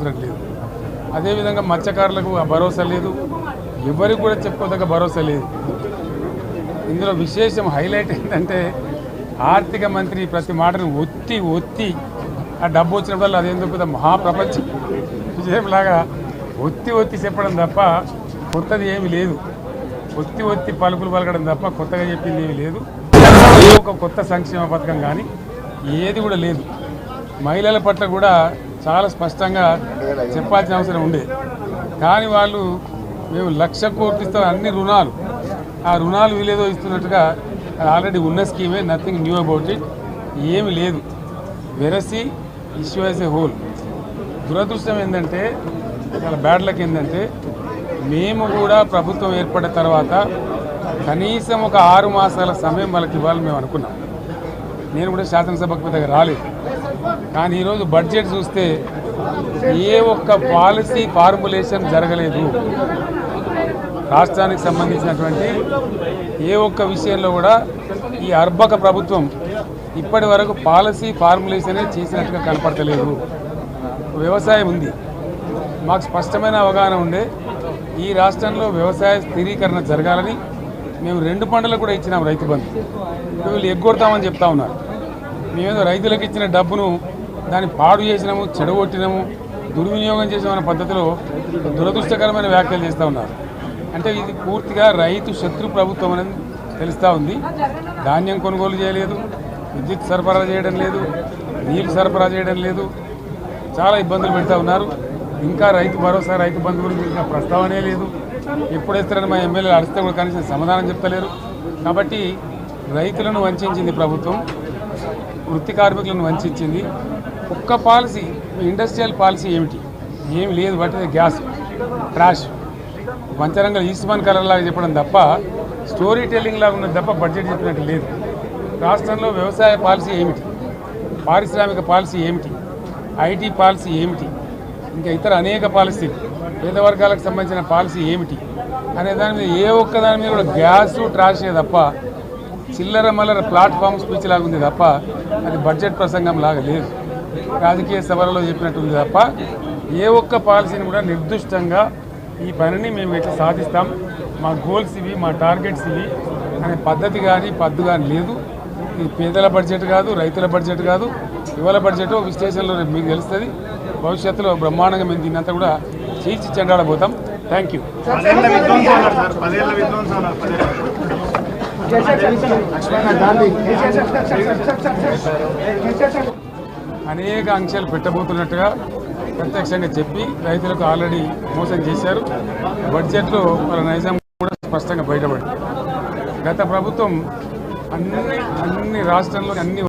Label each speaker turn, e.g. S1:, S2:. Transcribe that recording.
S1: అవసరం లేదు. అదేవిధంగా మత్స్యకారులకు ఆ భరోసా లేదు, ఎవరికి కూడా చెప్పుకోదగ్గ భరోసా లేదు. ఇందులో విశేషం హైలైట్ ఏంటంటే ఆర్థిక మంత్రి ప్రతి మాటను ఒత్తి ఆ డబ్బు వచ్చినప్పుడు అదేందుకు పెద్ద మహాప్రపంచ విజయంలాగా ఒత్తి చెప్పడం తప్ప కొత్తది ఏమీ లేదు. ఒత్తి పలుకులు పలకడం తప్ప కొత్తగా చెప్పింది ఏమీ లేదు. ఒక కొత్త సంక్షేమ పథకం కానీ ఏది కూడా లేదు. మహిళల పట్ల కూడా చాలా స్పష్టంగా చెప్పాల్సిన అవసరం ఉండే, కానీ వాళ్ళు మేము 1,00,000 కోట్లు ఇస్తాం అన్ని రుణాలు, ఆ రుణాలు వీలేదో ఇస్తున్నట్టుగా ఆల్రెడీ ఉన్న స్కీమే, నథింగ్ న్యూ అబౌట్ ఇట్, ఏమి లేదు. వెరసి ఇష్యూ యాజ్ ఏ హోల్. దురదృష్టం ఏంటంటే, చాలా బ్యాడ్ లక్ ఏంటంటే, మేము కూడా ప్రభుత్వం ఏర్పడిన తర్వాత కనీసం ఒక 6 మాసాల సమయం వాళ్ళకి ఇవ్వాలని మేము అనుకున్నాం. నేను కూడా శాసనసభకు పెద్దగా రాలేదు, కానీ ఈరోజు బడ్జెట్ చూస్తే ఏ ఒక్క పాలసీ ఫార్ములేషన్ జరగలేదు. రాష్ట్రానికి సంబంధించినటువంటి ఏ ఒక్క విషయంలో కూడా ఈ అర్భక ప్రభుత్వం ఇప్పటి వరకు పాలసీ ఫార్ములేషనే చేసినట్టుగా కనపడతలేదు. వ్యవసాయం ఉంది, మాకు స్పష్టమైన అవగాహన ఉండే ఈ రాష్ట్రంలో వ్యవసాయ స్థిరీకరణ జరగాలని మేము 2 పంటలకు కూడా ఇచ్చినాం రైతు బంధు. వీళ్ళు ఎగ్గొడతామని చెప్తా ఉన్నారు. మేమేదో రైతులకు ఇచ్చిన డబ్బును దాన్ని పాడు చేసినాము, చెడగొట్టినాము, దుర్వినియోగం చేసామన్న పద్ధతిలో దురదృష్టకరమైన వ్యాఖ్యలు చేస్తూ ఉన్నారు. అంటే ఇది పూర్తిగా రైతు శత్రు ప్రభుత్వం అనేది తెలుస్తూ ఉంది. ధాన్యం కొనుగోలు చేయలేదు, విద్యుత్ సరఫరా చేయడం లేదు, నీళ్లు సరఫరా చేయడం లేదు, చాలా ఇబ్బందులు పెడతా ఉన్నారు. ఇంకా రైతు భరోసా, రైతు బంధు గురించి ఇంకా ప్రస్తావనే లేదు. ఎప్పుడు వేస్తారని మా ఎమ్మెల్యేలు అడిగితే కూడా కనీసం సమాధానం చెప్తలేరు. కాబట్టి రైతులను వంచింది ప్రభుత్వం, వృత్తి కార్మికులను వంచింది. ఒక్క పాలసీ, ఇండస్ట్రియల్ పాలసీ ఏమిటి? ఏమి లేదు. బట్టి గ్యాస్ ట్రాష్ పంచరంగ ఈస్మాన్ కలర్ లాగా చెప్పడం తప్ప, స్టోరీ టెల్లింగ్ లాగా ఉన్నది తప్ప బడ్జెట్ చెప్పినట్టు లేదు. రాష్ట్రంలో వ్యవసాయ పాలసీ ఏమిటి, పారిశ్రామిక పాలసీ ఏమిటి, ఐటీ పాలసీ ఏమిటి, ఇంకా ఇతర అనేక పాలసీలు, పేద వర్గాలకు సంబంధించిన పాలసీ ఏమిటి అనే దాని మీద ఏ ఒక్క దాని మీద కూడా గ్యాసు ట్రాషే తప్ప, చిల్లర మల్లర ప్లాట్ఫామ్ స్పీచ్ లాగా ఉంది తప్ప అది బడ్జెట్ ప్రసంగం లాగా లేదు. రాజకీయ సభలలో చెప్పినట్టుంది తప్ప ఏ ఒక్క పాలసీని కూడా నిర్దిష్టంగా ఈ పనిని మేము ఎట్లా సాధిస్తాం, మా గోల్స్ ఇవి, మా టార్గెట్స్ ఇవి అనే పద్ధతి కానీ పద్దు కానీ లేదు. ఇది పేదల బడ్జెట్ కాదు, రైతుల బడ్జెట్ కాదు, యువల బడ్జెట్. విశ్లేషణలో మీకు తెలుస్తుంది. భవిష్యత్తులో బ్రహ్మాండంగా మేము దీన్నంతా కూడా చీల్చి చెండాడబోతాం. Thank you. అనేక ఆంక్షలు పెట్టబోతున్నట్టుగా ప్రత్యక్షంగా చెప్పి రైతులకు ఆల్రెడీ మోసం చేశారు. బడ్జెట్లో వాళ్ళ నైజం కూడా స్పష్టంగా బయటపడింది. గత ప్రభుత్వం అన్ని రాష్ట్రాల్లో అన్ని